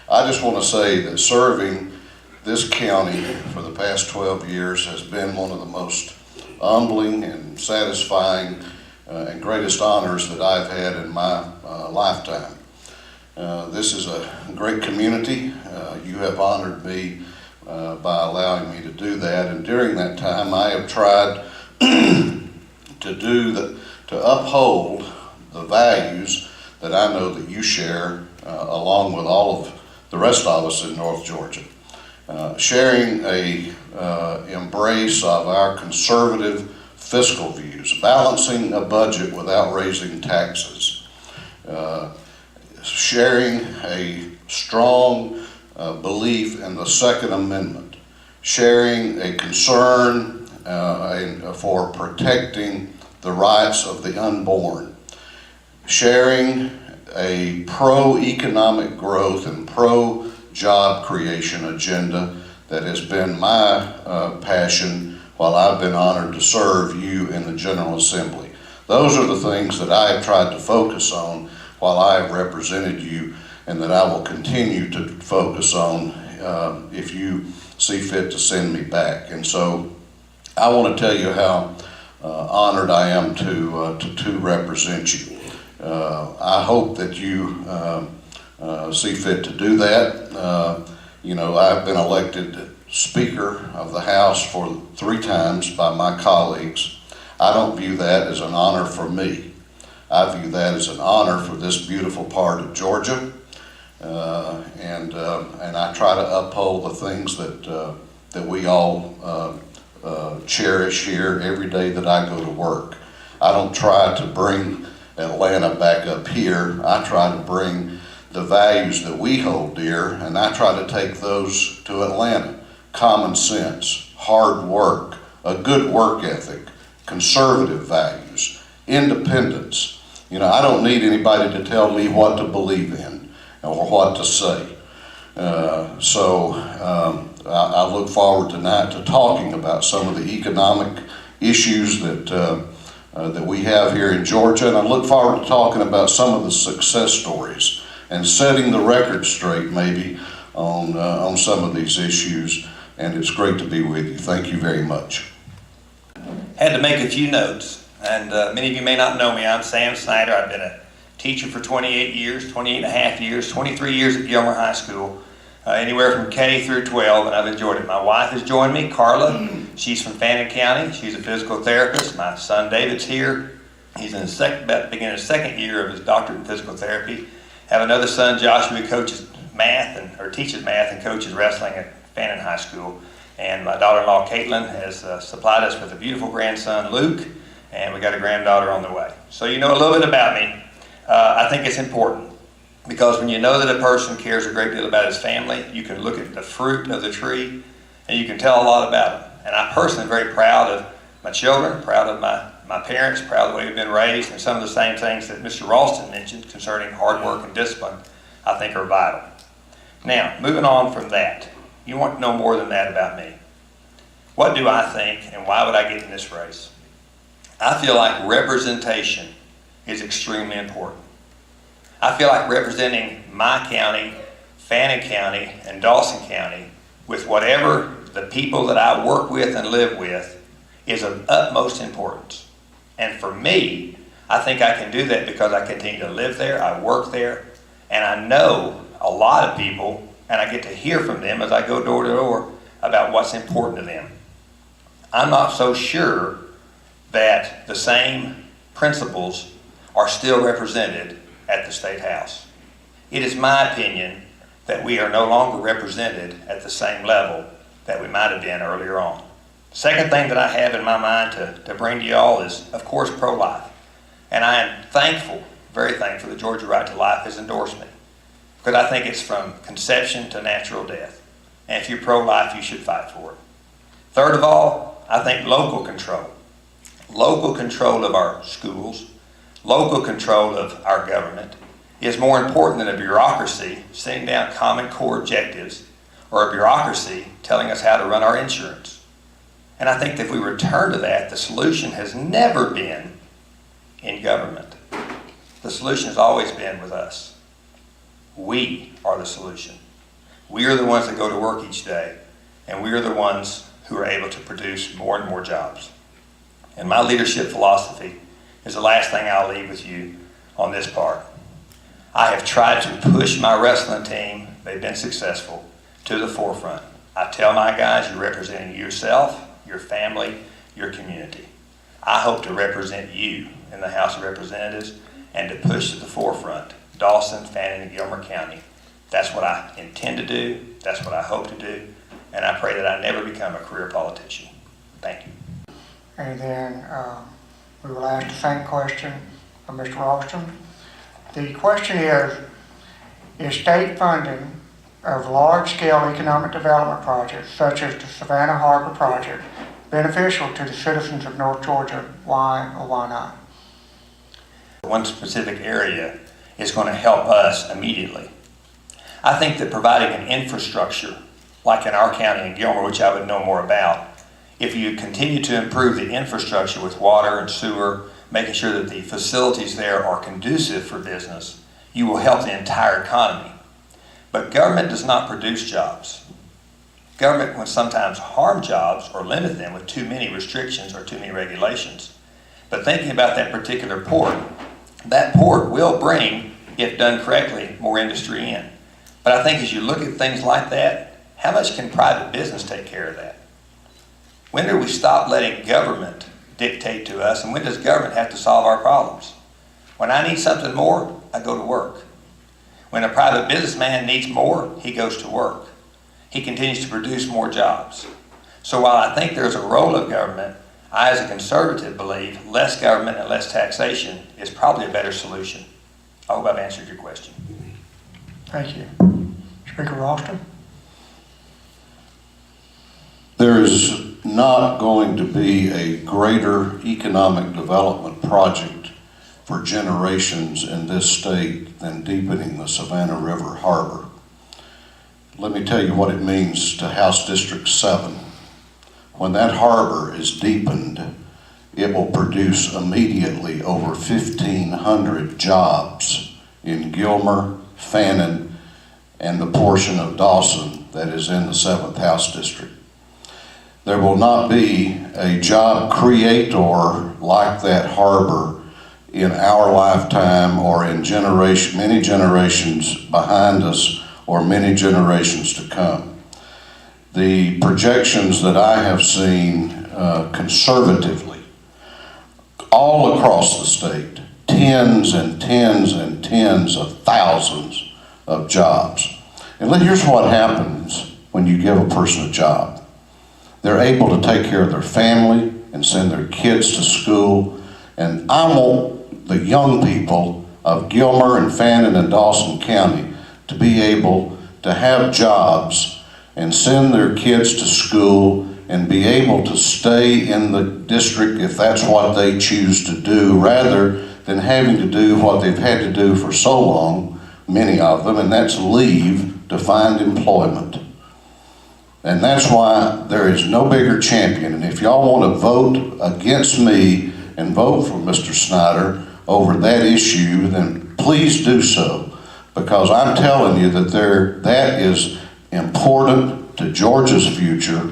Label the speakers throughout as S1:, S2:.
S1: I just want to say that serving this county for the past 12 years has been one of the most humbling and satisfying and greatest honors that I've had in my lifetime. This is a great community. You have honored me by allowing me to do that, and during that time I have tried to uphold the values that I know that you share along with all of the rest of us in North Georgia. Sharing a embrace of our conservative fiscal views, balancing a budget without raising taxes, sharing a strong belief in the Second Amendment, sharing a concern for protecting the rights of the unborn, sharing a pro-economic growth and pro-job creation agenda that has been my passion while I've been honored to serve you in the General Assembly. Those are the things that I have tried to focus on while I have represented you, and that I will continue to focus on if you see fit to send me back. And so I want to tell you how honored I am to represent you. I hope that you see fit to do that. I've been elected Speaker of the House for 3 times by my colleagues. I don't view that as an honor for me. I view that as an honor for this beautiful part of Georgia, and I try to uphold the things that we all cherish here every day that I go to work. I don't try to bring Atlanta back up here. I try to bring the values that we hold dear, and I try to take those to Atlanta. Common sense, hard work, a good work ethic, conservative values, independence. I don't need anybody to tell me what to believe in or what to say. I look forward tonight to talking about some of the economic issues that we have here in Georgia, and I look forward to talking about some of the success stories and setting the record straight maybe on some of these issues. And it's great to be with you. Thank you very much.
S2: Had to make a few notes, and many of you may not know me. I'm Sam Snyder. I've been a teacher for 28 years, 28 and a half years, 23 years at Gilmer High School, anywhere from K through 12, and I've enjoyed it. My wife has joined me, Carla. She's from Fannin County. She's a physical therapist. My son David's here. He's in about to begin his 2nd year of his doctorate in physical therapy. I have another son, Joshua, who coaches math or teaches math and coaches wrestling at Fannin High School. And my daughter-in-law, Caitlin, has supplied us with a beautiful grandson, Luke, and we got a granddaughter on the way. So you know a little bit about me. I think it's important because when you know that a person cares a great deal about his family, you can look at the fruit of the tree and you can tell a lot about them. And I personally am very proud of my children, proud of my parents, proud of the way we've been raised, and some of the same things that Mr. Ralston mentioned concerning hard work and discipline, I think are vital. Now, moving on from that, you want to know more than that about me. What do I think, and why would I get in this race? I feel like representation is extremely important. I feel like representing my county, Fannin County, and Dawson County with whatever the people that I work with and live with is of utmost importance. And for me, I think I can do that because I continue to live there, I work there, and I know a lot of people, and I get to hear from them as I go door to door about what's important to them. I'm not so sure that the same principles are still represented at the State House. It is my opinion that we are no longer represented at the same level that we might have been earlier on. The second thing that I have in my mind to bring to y'all is, of course, pro-life. And I am thankful, very thankful, that Georgia Right to Life has endorsed me, because I think it's from conception to natural death. And if you're pro-life, you should fight for it. Third of all, I think local control. Local control of our schools, local control of our government is more important than a bureaucracy setting down common core objectives or a bureaucracy telling us how to run our insurance. And I think that if we return to that, the solution has never been in government. The solution has always been with us. We are the solution. We are the ones that go to work each day, and we are the ones who are able to produce more and more jobs. And my leadership philosophy is the last thing I'll leave with you on this part. I have tried to push my wrestling team, they've been successful, to the forefront. I tell my guys, you're representing yourself, your family, your community. I hope to represent you in the House of Representatives and to push to the forefront Dawson, Fannin, and Gilmer County. That's what I intend to do, that's what I hope to do, and I pray that I never become a career politician. Thank you.
S3: And then we will ask the same question of Mr. Ralston. The question is state funding of large-scale economic development projects, such as the Savannah Harbor project, beneficial to the citizens of North Georgia? Why or why not?
S2: One specific area is going to help us immediately. I think that providing an infrastructure, like in our county in Gilmer, which I would know more about, if you continue to improve the infrastructure with water and sewer, making sure that the facilities there are conducive for business, you will help the entire economy. But government does not produce jobs. Government will sometimes harm jobs or limit them with too many restrictions or too many regulations. But thinking about that particular port, that port will bring, if done correctly, more industry in. But I think as you look at things like that, how much can private business take care of that? When do we stop letting government dictate to us, and when does government have to solve our problems? When I need something more, I go to work. When a private businessman needs more, he goes to work. He continues to produce more jobs. So while I think there's a role of government, I as a conservative believe less government and less taxation is probably a better solution. I hope I've answered your question.
S3: Thank you. Speaker Ralston?
S1: There is not going to be a greater economic development project for generations in this state than deepening the Savannah River Harbor. Let me tell you what it means to House District 7. When that harbor is deepened, it will produce immediately over 1,500 jobs in Gilmer, Fannin, and the portion of Dawson that is in the 7th House District. There will not be a job creator like that harbor in our lifetime or in many generations behind us or many generations to come. The projections that I have seen conservatively all across the state, tens and tens and tens of thousands of jobs. And here's what happens when you give a person a job. They're able to take care of their family and send their kids to school. And I want the young people of Gilmer and Fannin and Dawson County to be able to have jobs and send their kids to school and be able to stay in the district if that's what they choose to do, rather than having to do what they've had to do for so long, many of them, and that's leave to find employment. And that's why there is no bigger champion. And if y'all want to vote against me and vote for Mr. Snyder over that issue, then please do so. Because I'm telling you that that is important to Georgia's future,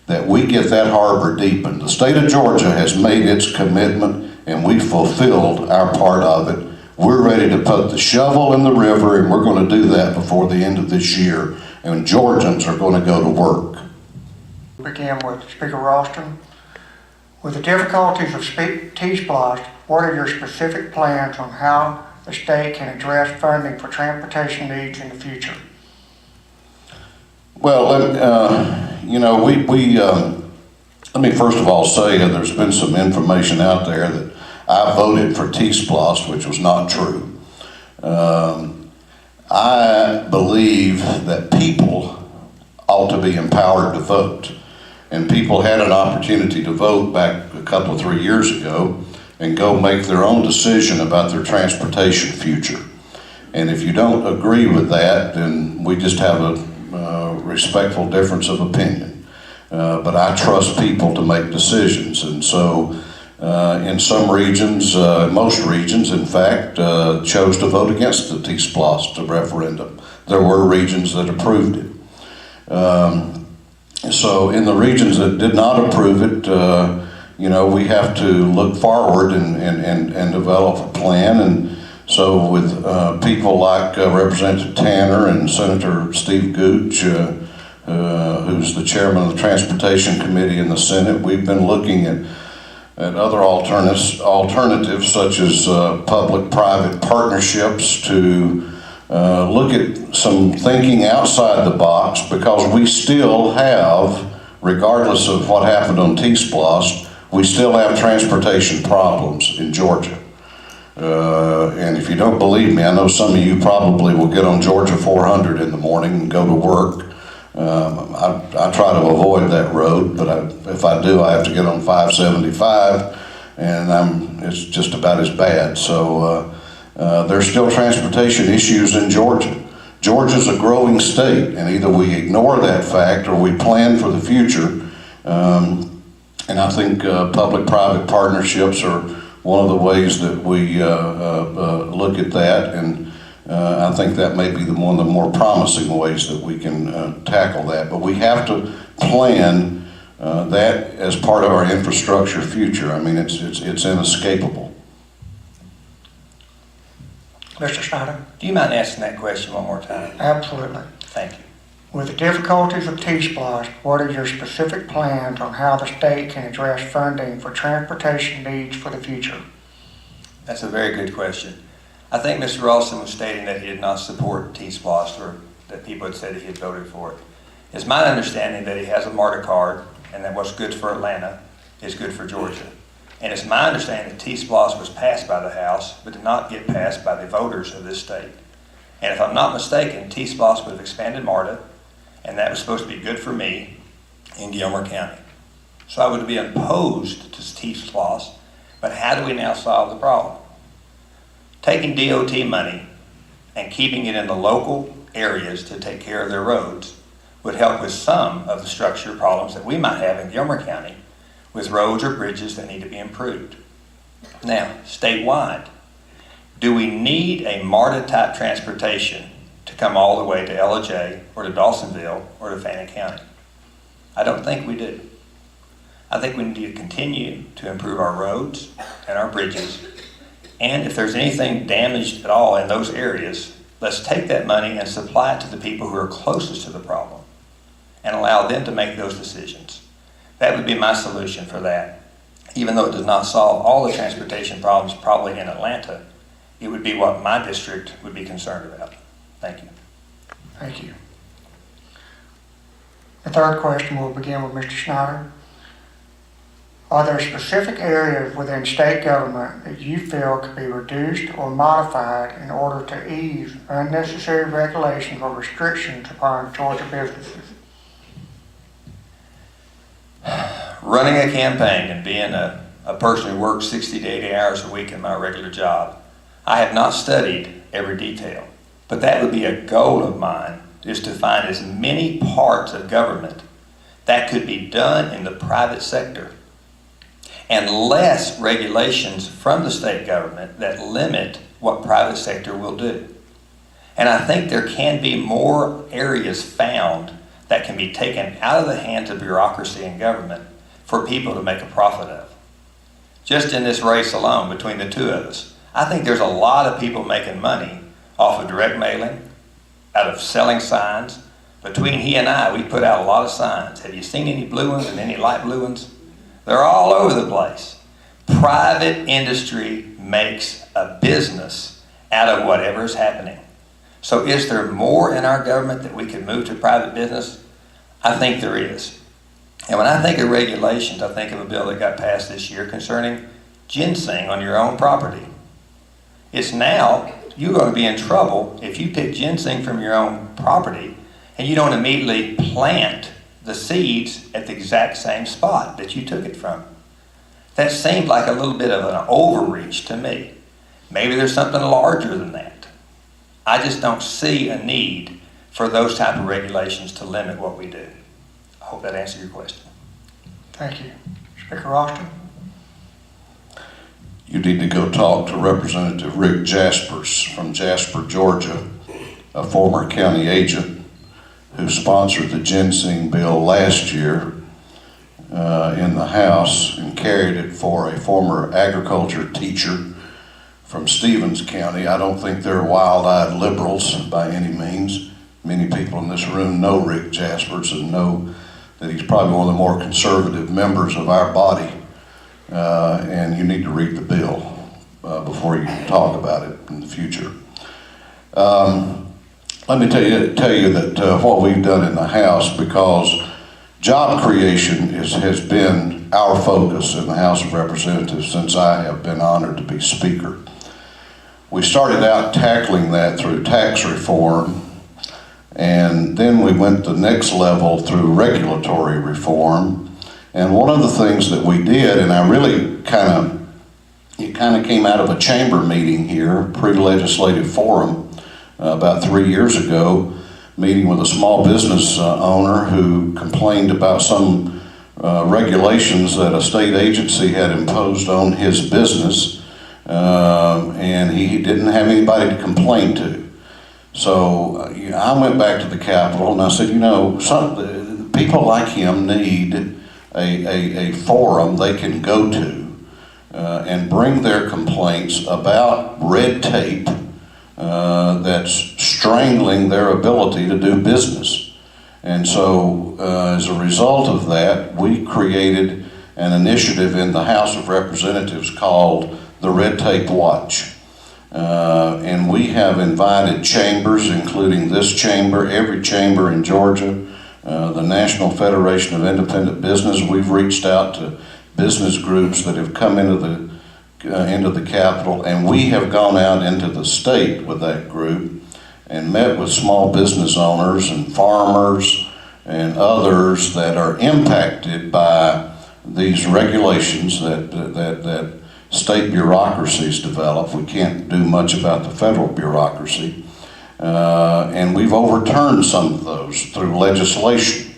S1: that we get that harbor deepened. The state of Georgia has made its commitment and we fulfilled our part of it. We're ready to put the shovel in the river, and we're going to do that before the end of this year. And Georgians are going to go to work.
S3: Begin with Speaker Ralston. With the difficulties of T-Splosh, what are your specific plans on how the state can address funding for transportation needs in the future?
S1: Well, let me first of all say there's been some information out there that I voted for T-Splosh, which was not true. I believe that people ought to be empowered to vote. And people had an opportunity to vote back a couple, 3 years ago and go make their own decision about their transportation future. And if you don't agree with that, then we just have a respectful difference of opinion. But I trust people to make decisions. And so in some regions, most regions, in fact, chose to vote against the T-Splosh referendum. There were regions that approved it. So in the regions that did not approve it, we have to look forward and develop a plan. And so with people like Representative Tanner and Senator Steve Gooch, who's the chairman of the Transportation Committee in the Senate, we've been looking at other alternatives such as public-private partnerships to look at some thinking outside the box, because we still have, regardless of what happened on T-Splosh, we still have transportation problems in Georgia. And if you don't believe me, I know some of you probably will get on Georgia 400 in the morning and go to work. I try to avoid that road, but if I do, I have to get on 575, and it's just about as bad. So there's still transportation issues in Georgia. Georgia's a growing state, and either we ignore that fact or we plan for the future. And I think public-private partnerships are one of the ways that we look at that, and I think that may be one of the more promising ways that we can tackle that. But we have to plan that as part of our infrastructure future. I mean, it's inescapable.
S3: Mr. Snyder?
S2: Do you mind asking that question one more time?
S3: Absolutely.
S2: Thank you.
S3: With the difficulties of T-Splosh, what are your specific plans on how the state can address funding for transportation needs for the future?
S2: That's a very good question. I think Mr. Ralston was stating that he did not support T-Splosh, or that people had said he had voted for it. It's my understanding that he has a MARTA card, and that what's good for Atlanta is good for Georgia. And it's my understanding that T-Splosh was passed by the House, but did not get passed by the voters of this state. And if I'm not mistaken, T-Splosh would have expanded MARTA, and that was supposed to be good for me in Gilmer County. So I would be opposed to T-Splosh, but how do we now solve the problem? Taking DOT money and keeping it in the local areas to take care of their roads would help with some of the structure problems that we might have in Gilmer County with roads or bridges that need to be improved. Now, statewide, do we need a MARTA type transportation to come all the way to LJ or to Dawsonville or to Fannin County? I don't think we do. I think we need to continue to improve our roads and our bridges. And if there's anything damaged at all in those areas, let's take that money and supply it to the people who are closest to the problem and allow them to make those decisions. That would be my solution for that. Even though it does not solve all the transportation problems probably in Atlanta, it would be what my district would be concerned about. Thank you.
S3: Thank you. The third question will begin with Mr. Snyder. Are there specific areas within state government that you feel could be reduced or modified in order to ease unnecessary regulations or restrictions upon Georgia businesses?
S2: Running a campaign and being a person who works 60 to 80 hours a week in my regular job, I have not studied every detail, but that would be a goal of mine, is to find as many parts of government that could be done in the private sector and less regulations from the state government that limit what private sector will do. And I think there can be more areas found that can be taken out of the hands of bureaucracy and government for people to make a profit of. Just in this race alone between the two of us, I think there's a lot of people making money off of direct mailing, out of selling signs. Between he and I, we put out a lot of signs. Have you seen any blue ones and any light blue ones? They're all over the place. Private industry makes a business out of whatever is happening. So is there more in our government that we could move to private business? I think there is. And when I think of regulations, I think of a bill that got passed this year concerning ginseng on your own property. It's now, you're going to be in trouble if you pick ginseng from your own property and you don't immediately plant the seeds at the exact same spot that you took it from. That seemed like a little bit of an overreach to me. Maybe there's something larger than that. I just don't see a need for those type of regulations to limit what we do. I hope that answered your question.
S3: Thank you. Speaker Austin?
S1: You need to go talk to Representative Rick Jaspers from Jasper, Georgia, a former county agent who sponsored the ginseng bill last year in the House and carried it for a former agriculture teacher from Stevens County. I don't think they're wild-eyed liberals by any means. Many people in this room know Rick Jaspers and know that he's probably one of the more conservative members of our body, and you need to read the bill before you talk about it in the future. Let me tell you that what we've done in the House, because job creation has been our focus in the House of Representatives since I have been honored to be Speaker. We started out tackling that through tax reform, and then we went the next level through regulatory reform. And one of the things that we did, and I really it kind of came out of a chamber meeting here, pre-legislative forum, about 3 years ago, meeting with a small business owner who complained about some regulations that a state agency had imposed on his business, and he didn't have anybody to complain to. So I went back to the Capitol and I said, you know, people like him need a forum they can go to and bring their complaints about red tape that's strangling their ability to do business. And so as a result of that, we created an initiative in the House of Representatives called the Red Tape Watch. And we have invited chambers, including this chamber, every chamber in Georgia, the National Federation of Independent Business. We've reached out to business groups that have come into the Capitol, and we have gone out into the state with that group and met with small business owners and farmers and others that are impacted by these regulations that state bureaucracies develop. We can't do much about the federal bureaucracy, and we've overturned some of those through legislation,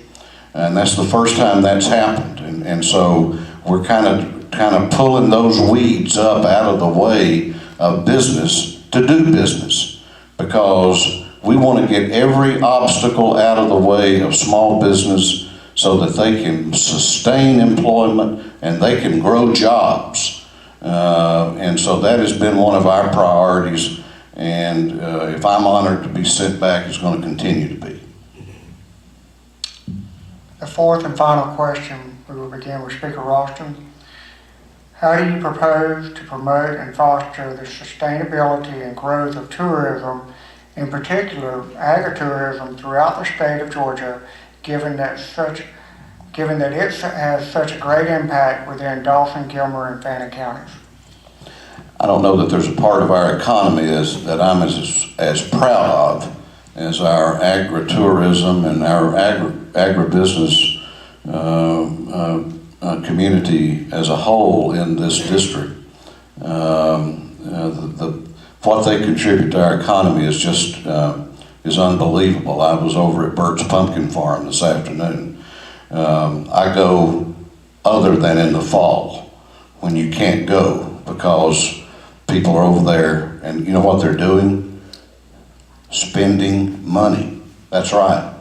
S1: and that's the first time that's happened. And so we're kind of pulling those weeds up out of the way of business to do business, because we want to get every obstacle out of the way of small business so that they can sustain employment and they can grow jobs. And so that has been one of our priorities, and if I'm honored to be sent back, it's going to continue to be.
S3: The fourth and final question, we will begin with Speaker Ralston. How do you propose to promote and foster the sustainability and growth of tourism, in particular agritourism, throughout the state of Georgia, given that it has such a great impact within Dawson, Gilmer, and Fannin counties?
S1: I don't know that there's a part of our economy that I'm as proud of as our agritourism and our agribusiness community as a whole in this district. What they contribute to our economy is just is unbelievable. I was over at Bert's Pumpkin Farm this afternoon. I go other than in the fall when you can't go because people are over there, and you know what they're doing? Spending money. That's right.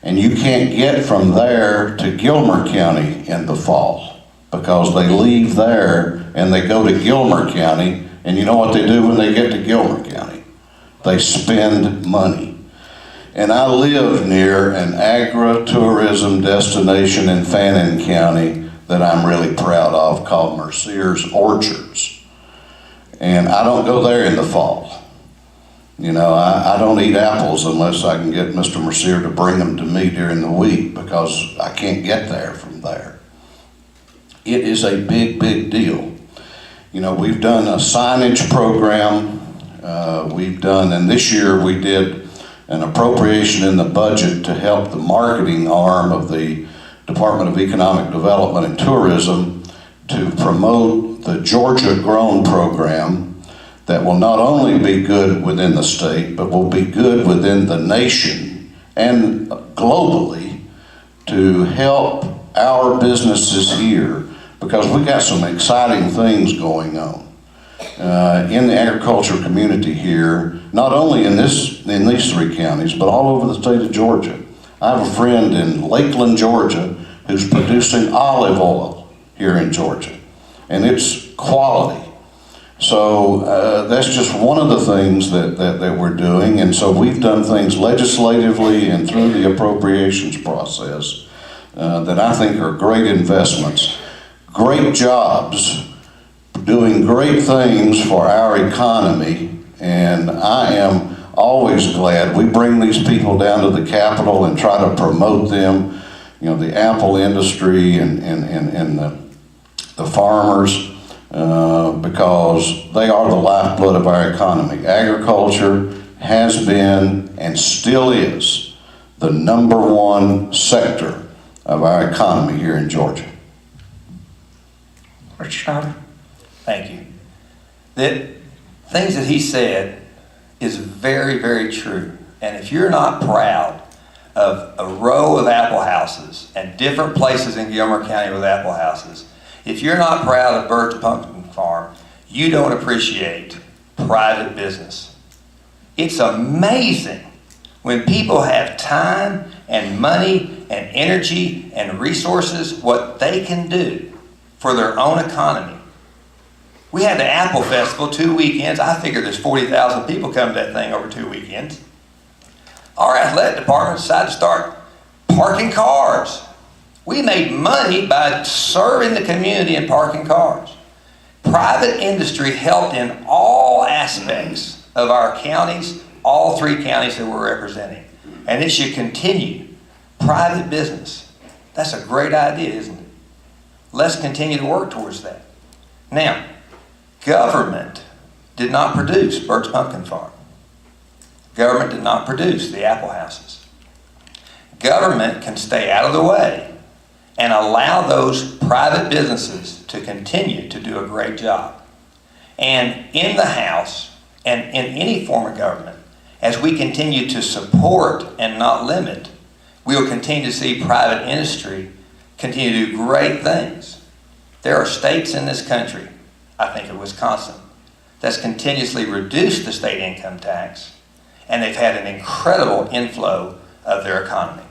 S1: And you can't get from there to Gilmer County in the fall because they leave there and they go to Gilmer County, and you know what they do when they get to Gilmer County? They spend money. And I live near an agritourism destination in Fannin County that I'm really proud of called Mercier's Orchards. And I don't go there in the fall. You know, I don't eat apples unless I can get Mr. Mercier to bring them to me during the week because I can't get there from there. It is a big, big deal. You know, we've done a signage program. And this year we did an appropriation in the budget to help the marketing arm of the Department of Economic Development and Tourism to promote the Georgia Grown program that will not only be good within the state, but will be good within the nation and globally to help our businesses here, because we got some exciting things going on in the agriculture community here, not only in these three counties, but all over the state of Georgia. I have a friend in Lakeland, Georgia, who's producing olive oil here in Georgia, and it's quality. So that's just one of the things that we're doing, and so we've done things legislatively and through the appropriations process that I think are great investments, great jobs, doing great things for our economy, and I am always glad we bring these people down to the Capitol and try to promote them, you know, the apple industry and the farmers, because they are the lifeblood of our economy. Agriculture has been and still is the #1 sector of our economy here in Georgia.
S3: Mr. Schneider?
S2: Thank you. The things that he said is very, very true. And if you're not proud of a row of apple houses and different places in Gilmer County with apple houses, if you're not proud of Bert's Pumpkin Farm, you don't appreciate private business. It's amazing when people have time and money and energy and resources, what they can do for their own economy. We had the Apple Festival 2 weekends. I figure there's 40,000 people come to that thing over 2 weekends. Our athletic department decided to start parking cars. We made money by serving the community and parking cars. Private industry helped in all aspects of our counties, all 3 counties that we're representing. And it should continue. Private business. That's a great idea, isn't it? Let's continue to work towards that. Now, government did not produce Bert's Pumpkin Farm. Government did not produce the apple houses. Government can stay out of the way and allow those private businesses to continue to do a great job. And in the House and in any form of government, as we continue to support and not limit, we will continue to see private industry continue to do great things. There are states in this country, I think of Wisconsin, that's continuously reduced the state income tax, and they've had an incredible inflow of their economy.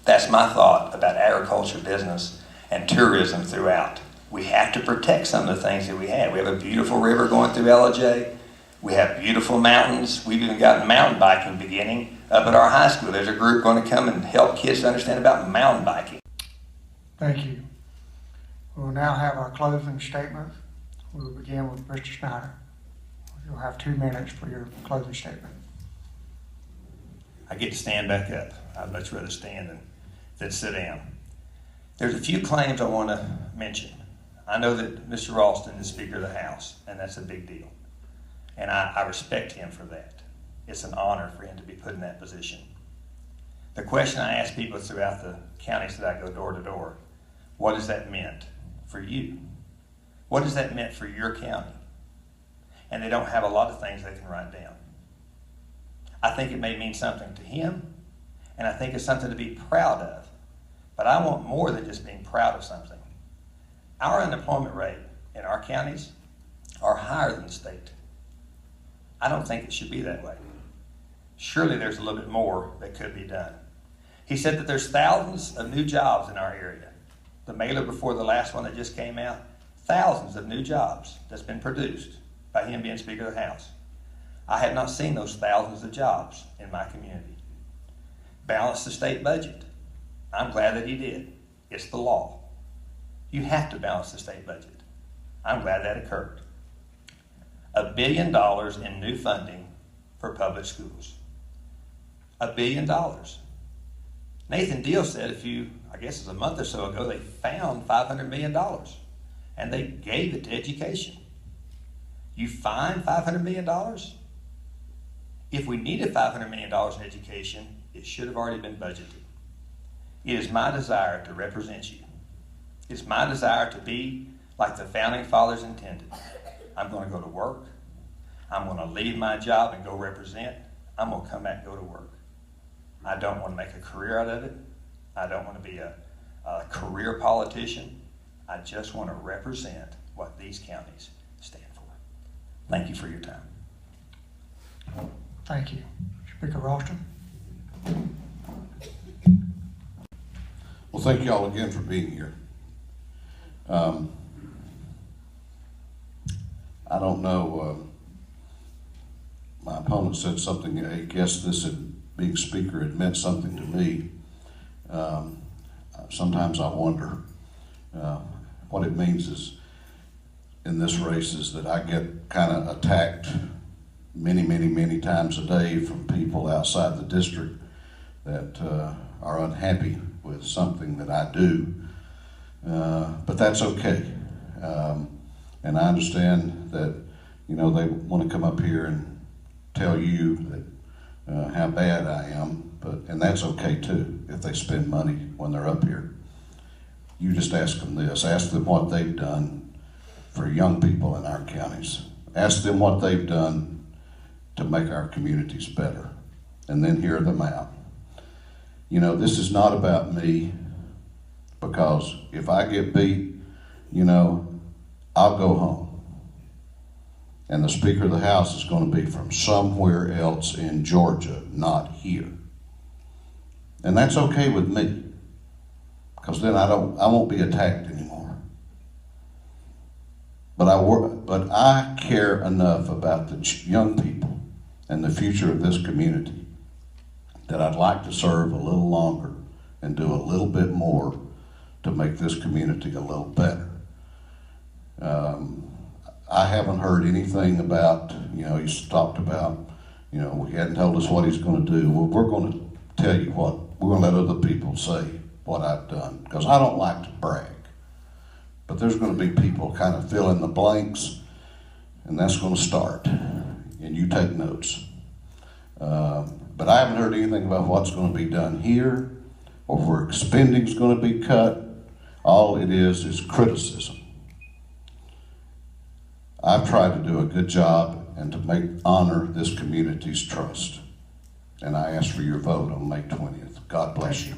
S2: That's my thought about agriculture, business, and tourism throughout. We have to protect some of the things that we have. We have a beautiful river going through LJ. We have beautiful mountains. We've even got mountain biking beginning up at our high school. There's a group going to come and help kids understand about mountain biking.
S3: Thank you. We'll now have our closing statement. We'll begin with Mr. Schneider. You'll have 2 minutes for your closing statement.
S2: I get to stand back up. I'd much rather stand than sit down. There's a few claims I want to mention. I know that Mr. Ralston is Speaker of the House, and that's a big deal. And I respect him for that. It's an honor for him to be put in that position. The question I ask people throughout the counties that I go door to door, what does that mean for you? What does that mean for your county? And they don't have a lot of things they can write down. I think it may mean something to him, and I think it's something to be proud of. But I want more than just being proud of something. Our unemployment rate in our counties are higher than the state. I don't think it should be that way. Surely there's a little bit more that could be done. He said that there's thousands of new jobs in our area. The mailer before the last one that just came out, thousands of new jobs that's been produced by him being Speaker of the House. I have not seen those thousands of jobs in my community. Balance the state budget. I'm glad that he did. It's the law. You have to balance the state budget. I'm glad that occurred. $1 billion in new funding for public schools. $1 billion. Nathan Deal said I guess it was a month or so ago, they found $500 million and they gave it to education. You find $500 million? If we needed $500 million in education, it should have already been budgeted. It is my desire to represent you. It's my desire to be like the founding fathers intended. I'm going to go to work. I'm going to leave my job and go represent. I'm going to come back and go to work. I don't want to make a career out of it. I don't want to be a career politician. I just want to represent what these counties stand for. Thank you for your time.
S3: Thank you. Speaker Ralston.
S1: thank y'all again for being here. I don't know, my opponent said something, I guess this being speaker had meant something to me. Sometimes I wonder what it means is in this race is that I get kind of attacked many times a day from people outside the district that are unhappy with something that I do. But that's okay. And I understand that, you know, they want to come up here and tell you that how bad I am, and that's okay too if they spend money when they're up here. You just ask them this, ask them what they've done for young people in our counties. Ask them what they've done to make our communities better, and then hear them out. You know, this is not about me, because if I get beat, you know, I'll go home. And the Speaker of the House is going to be from somewhere else in Georgia, not here. And that's okay with me, because then I won't be attacked anymore. But I care enough about the young people and the future of this community that I'd like to serve a little longer and do a little bit more to make this community a little better. I haven't heard anything about, you know, he's talked about, you know, he hadn't told us what he's going to do. Well, we're going to tell you what, we're going to let other people say what I've done, because I don't like to brag. But there's going to be people kind of fill in the blanks, and that's going to start. And you take notes. But I haven't heard anything about what's going to be done here, or where spending's going to be cut. All it is criticism. I've tried to do a good job and to honor this community's trust. And I ask for your vote on May 20th. God bless you.